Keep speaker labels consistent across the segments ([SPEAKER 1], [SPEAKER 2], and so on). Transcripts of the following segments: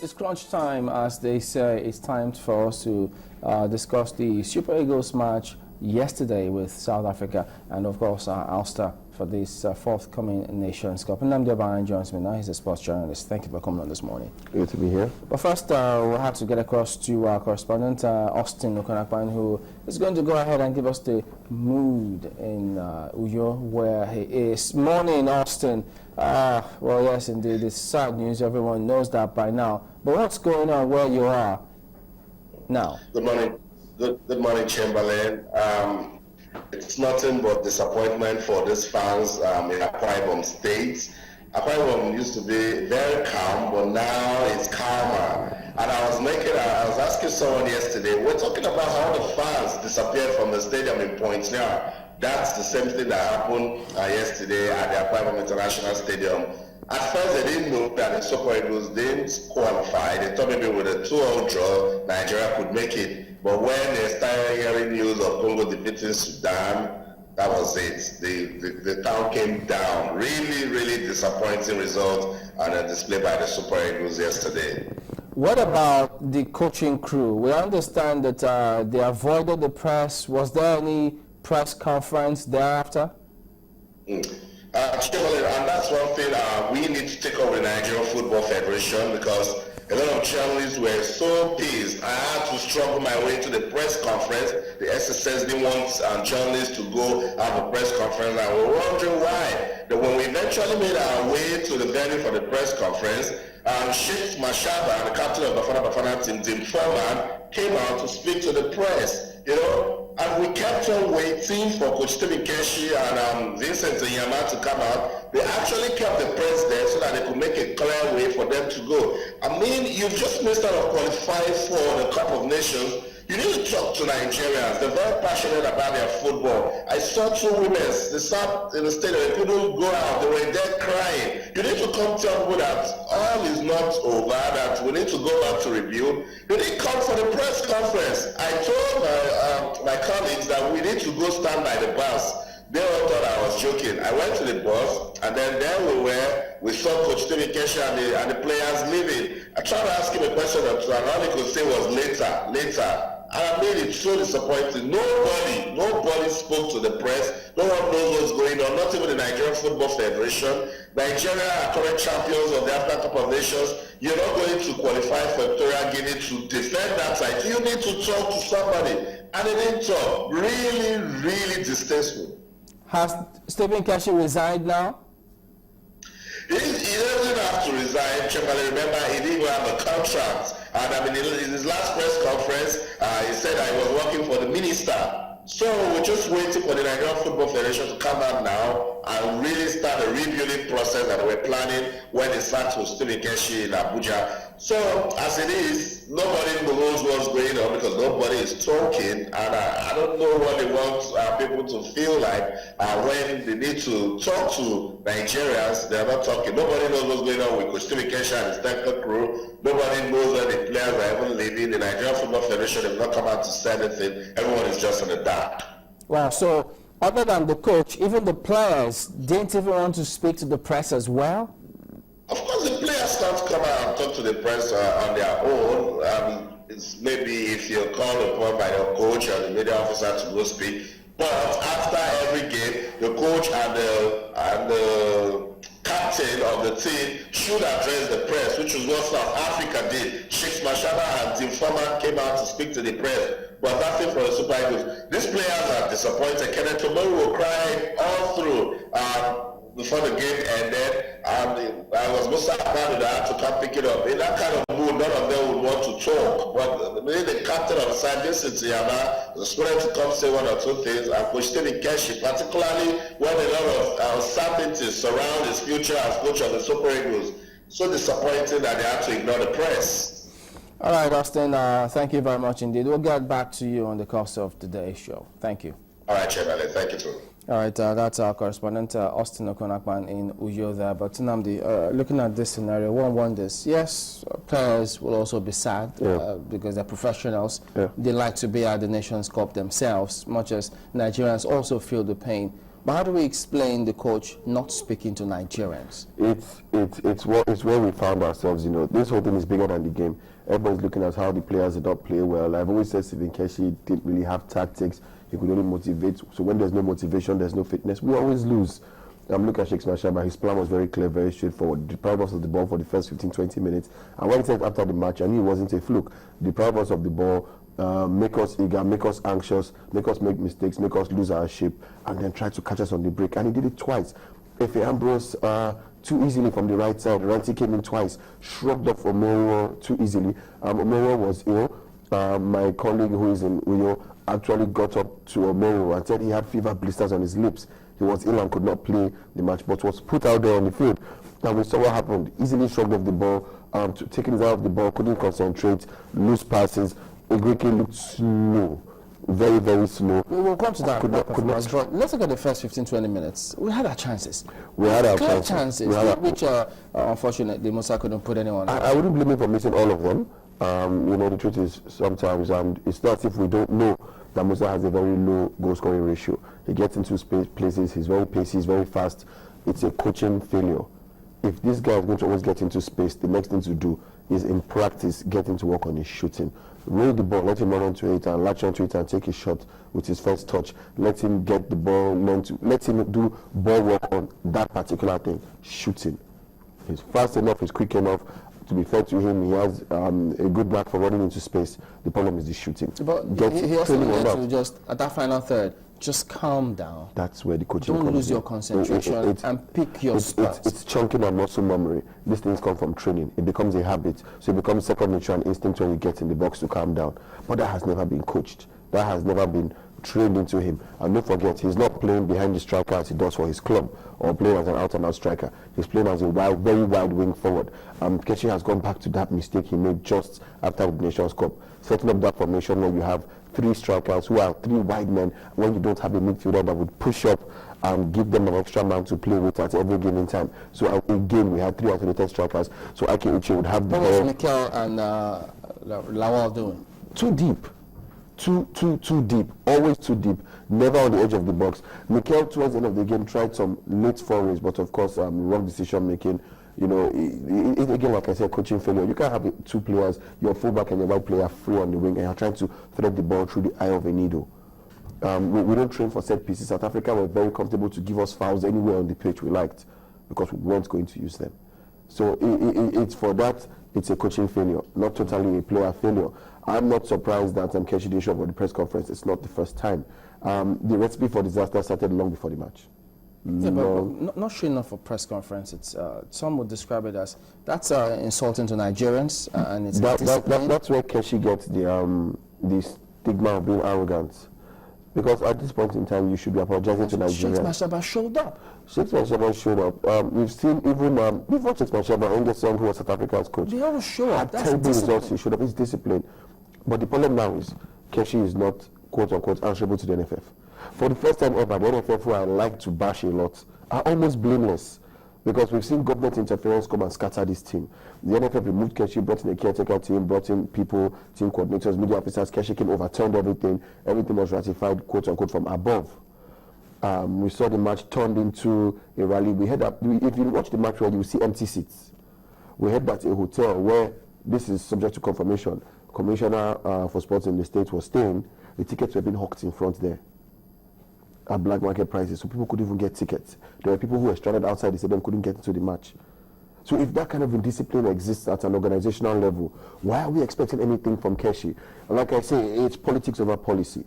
[SPEAKER 1] It's crunch time, as they say. It's time for us to discuss the Super Eagles match yesterday with South Africa and, of course, Ulster for this forthcoming Nations Cup. And Namdi Abaran joins me now. He's a sports journalist. Thank you for coming on this morning.
[SPEAKER 2] Good to be here.
[SPEAKER 1] But first, we'll have to get across to our correspondent, Austin Okonakpan, who is going to go ahead and give us the mood in Uyo, where he is. Morning, Austin. Well, yes, indeed, it's sad news. Everyone knows that by now. But what's going on where you are now?
[SPEAKER 3] Good morning. Good morning, Chamberlain. It's nothing but disappointment for these fans in Akwa Ibom State. Akwa Ibom used to be very calm, but now it's calmer. And I was asking someone yesterday, we're talking about how the fans disappeared from the stadium in Point now. That's the same thing that happened yesterday at the Akwa Ibom International Stadium. At first, they didn't know that the Super Eagles didn't qualify. They thought maybe with a 2-0 draw, Nigeria could make it. But when they started hearing news of Congo defeating Sudan, that was it. The town came down. Really, really disappointing result and a display by the Super Eagles yesterday.
[SPEAKER 1] What about the coaching crew? We understand that they avoided the press. Was there any press conference thereafter?
[SPEAKER 3] And that's one thing we need to take over the Nigerian Football Federation, because a lot of journalists were so pissed. I had to struggle my way to the press conference. The SSS didn't want journalists to go have a press conference, and we were wondering why. But when we eventually made our way to the venue for the press conference, Sheikh Mashaba, the captain of the Bafana team, Tim Foreman, came out to speak to the press, and we kept on waiting for Coach Stephen Keshi and Vincent Yama to come out. They actually kept the press there so that they could make a clear way for them to go. I mean, you've just missed out on qualifying for the Cup of Nations. You need to talk to Nigerians. They're very passionate about their football. I saw two women. They sat in the stadium. They couldn't go out. They were there crying. You need to come tell people that all is not over, that we need to go back to review. You need to come for the press conference. I told my colleagues that we need to go stand by the bus. They all thought I was joking. I went to the bus, and then there we were. We saw Coach Stephen Keshi and the players leaving. I tried to ask him a question or two, and all he could say was later. And I made it so disappointing. Nobody spoke to the press. No one knows what's going on, not even the Nigerian Football Federation. Nigeria are current champions of the African Cup of Nations. You're not going to qualify for Equatorial Guinea to defend that side. You need to talk to somebody. And they didn't talk. Really, really distasteful.
[SPEAKER 1] Has Stephen Keshi resigned now?
[SPEAKER 3] He doesn't have to resign, Chamberlain. Remember, he didn't even have a contract. And I mean, in his last press conference, he said that he was working for the minister. So we're just waiting for the Nigerian Football Federation to come out now and really start a rebuilding process that we're planning when they start with Stephen Keshi in Abuja. So as it is, nobody knows what's going on because nobody is talking, and I don't know what they want people to feel like when they need to talk to Nigerians. They're not talking. Nobody knows what's going on with Coach Stephen Keshi and his technical crew. Nobody knows where the players are even leaving. The Nigerian Football Federation have not come out to say anything. Everyone is just in the dark.
[SPEAKER 1] Wow, so other than the coach, even the players didn't even want to speak to the press as well?
[SPEAKER 3] Of course, the players can't come out and talk to the press on their own. It's maybe if you're called upon by your coach or the media officer to go speak. But after every game, the coach and the captain of the team should address the press, which is what South Africa did. Sheikh Mashaba and Tim Foreman came out to speak to the press, but nothing from the Super Eagles. These players are disappointed. Kenneth Tomori will cry all through before the game ended. I was Musa Abadu that had to come pick it up. In that kind of mood, none of them would want to talk. But the captain of the side, Vincent Yama, was willing to come say one or two things. And Coach Stephen Keshi, particularly when a lot of uncertainties surround his future as coach of the Super Eagles, so disappointing that they had to ignore the press.
[SPEAKER 1] All right, Austin, thank you very much indeed. We'll get back to you on the course of today's show. Thank you.
[SPEAKER 3] All right, Chairman. Thank you, too.
[SPEAKER 1] All right, that's our correspondent, Austin Okonakpan in Uyo there. But Nnamdi, looking at this scenario, one wonders, yes, players will also be sad because they're professionals. Yeah. They like to be at the Nations Cup themselves, much as Nigerians also feel the pain. But how do we explain the coach not speaking to Nigerians?
[SPEAKER 2] It's where we found ourselves. This whole thing is bigger than the game. Everybody's looking at how the players did not play well. I've always said Stephen Keshi didn't really have tactics. He could only motivate. So when there's no motivation, there's no fitness. We always lose. Look at Sheikh Mashaba. His plan was very clear, very straightforward. Deprive us of the ball for the first 15-20 minutes. And when he said after the match, I knew it wasn't a fluke. Deprive us of the ball, make us eager, make us anxious, make us make mistakes, make us lose our shape, and then try to catch us on the break. And he did it twice. Efe Ambrose too easily from the right side. Ranti came in twice, shrugged off Omoro too easily. Omoro was ill. My colleague who is in Uyo actually got up to Omoro and said he had fever blisters on his lips. He was ill and could not play the match, but was put out there on the field. And we saw what happened. Easily shrugged off the ball, taking his eye off the ball, couldn't concentrate, loose passes. Igweke looked slow, very, very slow.
[SPEAKER 1] We'll come to that. But let's look at the first 15-20 minutes. We had our chances.
[SPEAKER 2] We had our
[SPEAKER 1] chances, which unfortunately Musa couldn't put anyone on.
[SPEAKER 2] I wouldn't blame him for missing all of them. The truth is sometimes, and it's not as if we don't know that Musa has a very low goal-scoring ratio. He gets into places, he's very pacey, he's very fast. It's a coaching failure. If this guy is going to always get into space, the next thing to do is in practice get him to work on his shooting. Roll the ball, let him run onto it and latch onto it and take a shot with his first touch. Let him get the ball, let him do ball work on that particular thing, shooting. He's fast enough, he's quick enough. To be fair to him, he has a good knack for running into space. The problem is the shooting.
[SPEAKER 1] But he also needs to just, at that final third, just calm down.
[SPEAKER 2] That's where the coaching comes in.
[SPEAKER 1] Don't lose your concentration and pick your spots.
[SPEAKER 2] It's chunking and muscle memory. These things come from training. It becomes a habit. So it becomes second nature and instinct when you get in the box to calm down. But that has never been coached. That has never been trained into him. And don't forget, he's not playing behind the striker as he does for his club or playing as an out-and-out striker. He's playing as a very wide wing forward. Keshi has gone back to that mistake he made just after the Nations Cup, setting up that formation where you have three strikers who are three wide men when you don't have a midfielder that would push up and give them an extra man to play with at every given time. So again, we had three alternative strikers. So Ake Uche would have the
[SPEAKER 1] ball. What was Mikel and Lawal doing?
[SPEAKER 2] Too deep. Too deep, always too deep, never on the edge of the box. Mikel towards the end of the game tried some late forays, but of course wrong decision making. Again, like I said, coaching failure. You can't have two players, your fullback and your wide player free on the wing, and you're trying to thread the ball through the eye of a needle. We don't train for set pieces. South Africa were very comfortable to give us fouls anywhere on the pitch we liked because we weren't going to use them. So it's for that, it's a coaching failure, not totally a player failure. I'm not surprised that Keshi didn't show up at the press conference. It's not the first time. The recipe for disaster started long before the match.
[SPEAKER 1] Yeah, but not showing up for press conference. It's some would describe it as that's insulting to Nigerians, and it's
[SPEAKER 2] that's where Keshi gets the stigma of being arrogant. Because at this point in time, you should be apologizing to Nigerians.
[SPEAKER 1] Sheikh Mashaba showed up.
[SPEAKER 2] Sheikh Mashaba showed up. We've seen even before Sheikh Mashaba, Anderson, who was South Africa's coach,
[SPEAKER 1] they all show up.
[SPEAKER 2] That's terrible results. He showed up. It's discipline. But the problem now is Keshi is not, quote unquote, answerable to the NFF. For the first time ever, the NFF, who I like to bash a lot, are almost blameless. Because we've seen government interference come and scatter this team. The NFF removed Keshi, brought in a caretaker team, brought in people, team coordinators, media officers. Keshi came, overturned everything. Everything was ratified, quote unquote, from above. We saw the match turned into a rally. We heard that, if you watch the match, you will see empty seats. We heard that a hotel where this is subject to confirmation. Commissioner for sports in the state was staying. The tickets were being hawked in front there at black market prices, so people couldn't even get tickets. There were people who were stranded outside the stadium, couldn't get into the match. So if that kind of indiscipline exists at an organizational level, why are we expecting anything from Keshi? Like I say, it's politics over policy.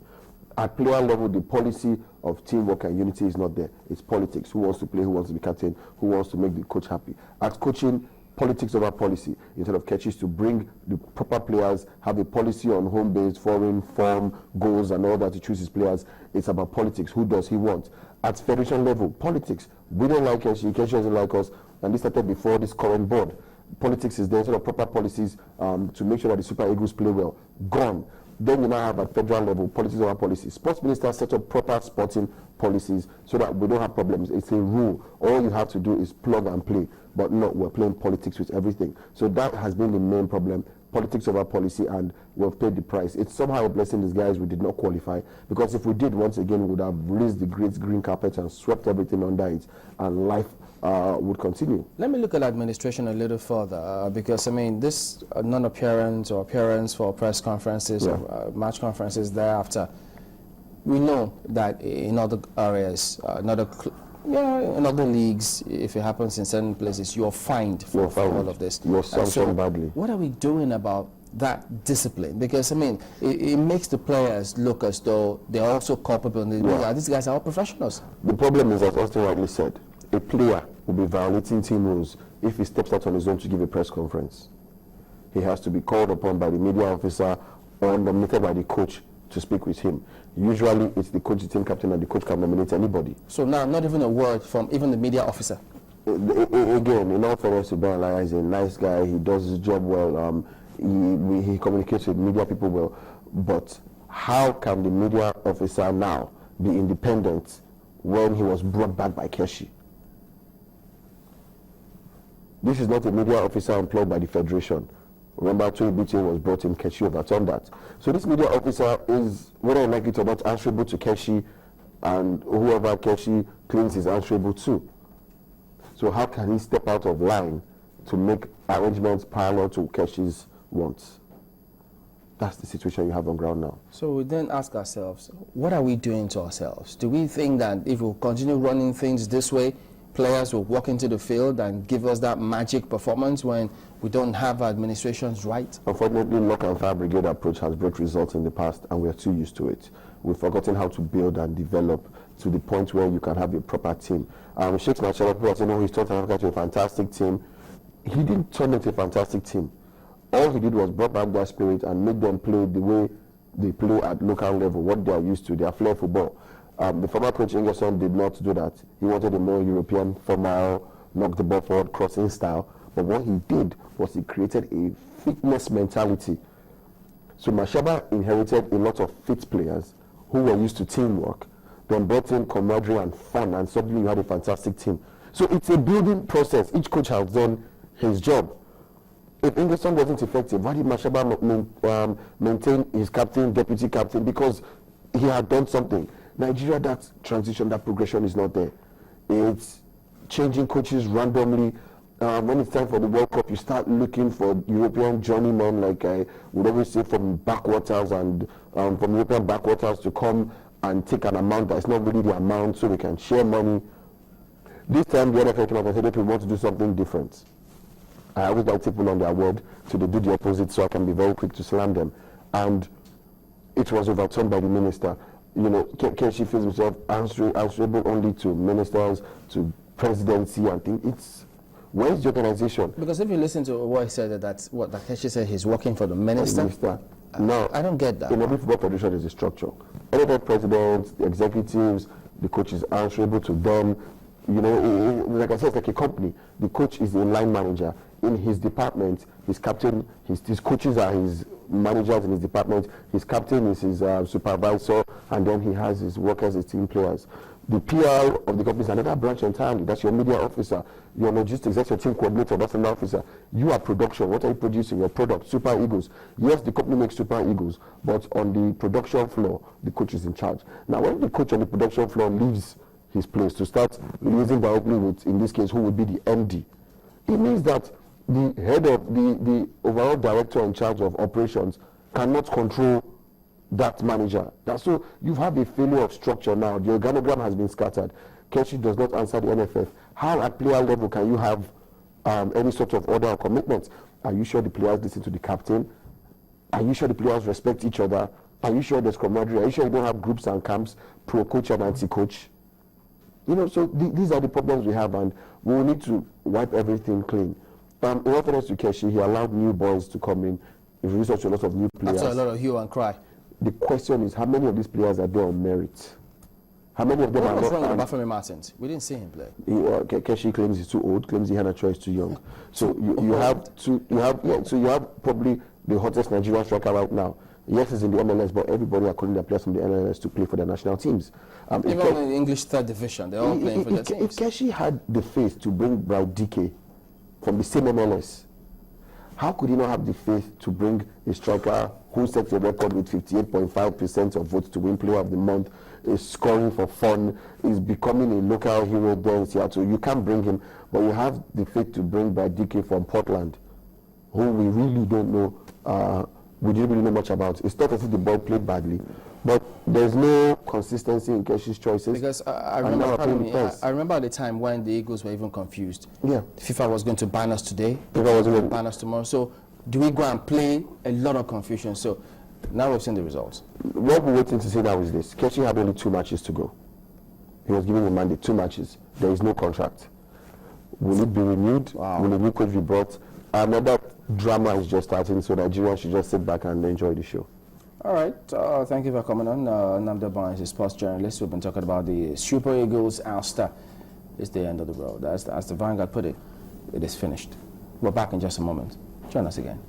[SPEAKER 2] At player level, the policy of teamwork and unity is not there. It's politics. Who wants to play, who wants to be captain, who wants to make the coach happy. At coaching, politics over policy. Instead of Keshi to bring the proper players, have a policy on home base, foreign, form, goals and all that to choose his players. It's about politics. Who does he want? At federation level, politics. We don't like Keshi doesn't like us, and this started before this current board. Politics is there instead of proper policies to make sure that the Super Eagles play well. Gone. Then you now have at federal level policies over policies. Sports ministers set up proper sporting policies so that we don't have problems. It's a rule. All you have to do is plug and play. But no, we're playing politics with everything. So that has been the main problem. Politics over policy, and we've paid the price. It's somehow a blessing these guys we did not qualify, because if we did, once again, we would have released the great green carpet and swept everything under it, and life would continue.
[SPEAKER 1] Let me look at administration a little further, because I mean, this non-appearance or appearance for press conferences or match conferences thereafter, we know that in other areas, in other leagues, if it happens in certain places, you're fined for all of this.
[SPEAKER 2] You're sanctioned badly.
[SPEAKER 1] What are we doing about that discipline? Because I mean, it makes the players look as though they're also culpable. These guys are all professionals.
[SPEAKER 2] The problem is, as Austin rightly said, a player will be violating team rules if he steps out on his own to give a press conference. He has to be called upon by the media officer or nominated by the coach to speak with him. Usually it's the coach, the team captain, and the coach can nominate anybody.
[SPEAKER 1] So now not even a word from even the media officer?
[SPEAKER 2] Again, in all fairness to Ben Alaya, is a nice guy. He does his job well. He communicates with media people well. But how can the media officer now be independent when he was brought back by Keshi? This is not a media officer employed by the Federation. Remember, Toyibute was brought in, Keshi overturned that. So this media officer is, whether I like it or not, answerable to Keshi, and whoever Keshi claims is answerable to. So how can he step out of line to make arrangements parallel to Keshi's wants? That's the situation you have on ground now.
[SPEAKER 1] So we then ask ourselves, what are we doing to ourselves? Do we think that if we continue running things this way, players will walk into the field and give us that magic performance when we don't have administrations right?
[SPEAKER 2] Unfortunately, Lock and Fire Brigade approach has brought results in the past, and we are too used to it. We've forgotten how to build and develop to the point where you can have a proper team. Sheikh Machala, people say, no, he's turned South Africa to a fantastic team. He didn't turn it to a fantastic team. All he did was brought back their spirit and make them play the way they play at local level, what they are used to, their flair football. The former coach Ingerson did not do that. He wanted a more European, formal, knock the ball forward, crossing style. But what he did was he created a fitness mentality. So Mashaba inherited a lot of fit players who were used to teamwork, then brought in camaraderie and fun, and suddenly you had a fantastic team. So it's a building process. Each coach has done his job. If Ingerson wasn't effective, why did Mashaba maintain his captain, deputy captain? Because he had done something. Nigeria, that transition, that progression is not there. It's changing coaches randomly. When it's time for the World Cup, you start looking for European journeymen, like I would always say, from backwaters and from European backwaters to come and take an amount that's not really the amount, so we can share money. This time, the NFL came up and said, we want to do something different. I always like people on their word, so they do the opposite, so I can be very quick to slam them. And it was overturned by the minister. You know, Keshi feels himself answerable only to ministers, to presidency, and things. It's, where's the organization?
[SPEAKER 1] Because if you listen to what he said, that Keshi said he's working for the minister.
[SPEAKER 2] No,
[SPEAKER 1] I don't get that.
[SPEAKER 2] In every football federation, there's a structure. NFL presidents, the executives, the coach is answerable to them. You know, like I said, it's like a company. The coach is the line manager. In his department, his captain, his coaches are his managers in his department. His captain is his supervisor, and then he has his workers, his team players. The PR of the company is another branch entirely. That's your media officer, your logistics, that's your team coordinator, that's an officer. You are production. What are you producing? Your product, Super Eagles. Yes, the company makes Super Eagles, but on the production floor, the coach is in charge. Now, when the coach on the production floor leaves his place to start liaising directly with, in this case, who would be the MD, it means that the head of the overall director in charge of operations cannot control that manager. So you have a failure of structure now. The organogram has been scattered. Keshi does not answer the NFF. How at player level can you have any sort of order or commitment? Are you sure the players listen to the captain? Are you sure the players respect each other? Are you sure there's camaraderie? Are you sure you don't have groups and camps, pro-coach and anti-coach? You know, so these are the problems we have, and we will need to wipe everything clean. In reference to Keshi, he allowed new boys to come in. He released a lot of new players.
[SPEAKER 1] After a lot of hue and cry.
[SPEAKER 2] The question is, how many of these players are there on merit? How many of them are not?
[SPEAKER 1] What's wrong with Bafemi Martins? We didn't see him play.
[SPEAKER 2] Keshi claims he's too old. Claims he had a choice too young. So you have probably the hottest Nigerian striker right now. Yes, it's in the MLS, but everybody are calling their players from the MLS to play for their national teams.
[SPEAKER 1] Even in the English third division, they're all playing for their teams.
[SPEAKER 2] If Keshi had the faith to bring Brad Dike from the same MLS, how could he not have the faith to bring a striker who set a record with 58.5% of votes to win Player of the Month, is scoring for fun, is becoming a local hero there in Seattle? You can't bring him, but you have the faith to bring Brad Dike from Portland, who we really don't know, we didn't really know much about. It's not as if the ball played badly, but there's no consistency in Keshi's choices.
[SPEAKER 1] Because I remember at the time when the Eagles were even confused.
[SPEAKER 2] Yeah.
[SPEAKER 1] FIFA was going to ban us today,
[SPEAKER 2] FIFA was going to
[SPEAKER 1] ban us tomorrow. So do we go and play? A lot of confusion. So now we've seen the results.
[SPEAKER 2] What we're waiting to see now is this. Keshi had only 2 matches to go. He was given a mandate, 2 matches. There is no contract. Will it be renewed?
[SPEAKER 1] Wow.
[SPEAKER 2] Will a new coach be brought? Another drama is just starting, so Nigeria should just sit back and enjoy the show.
[SPEAKER 1] All right. Thank you for coming on. Namda Barnes, a sports journalist. We've been talking about the Super Eagles ouster. It's the end of the road. As the Vanguard put it, it is finished. We're back in just a moment. Join us again.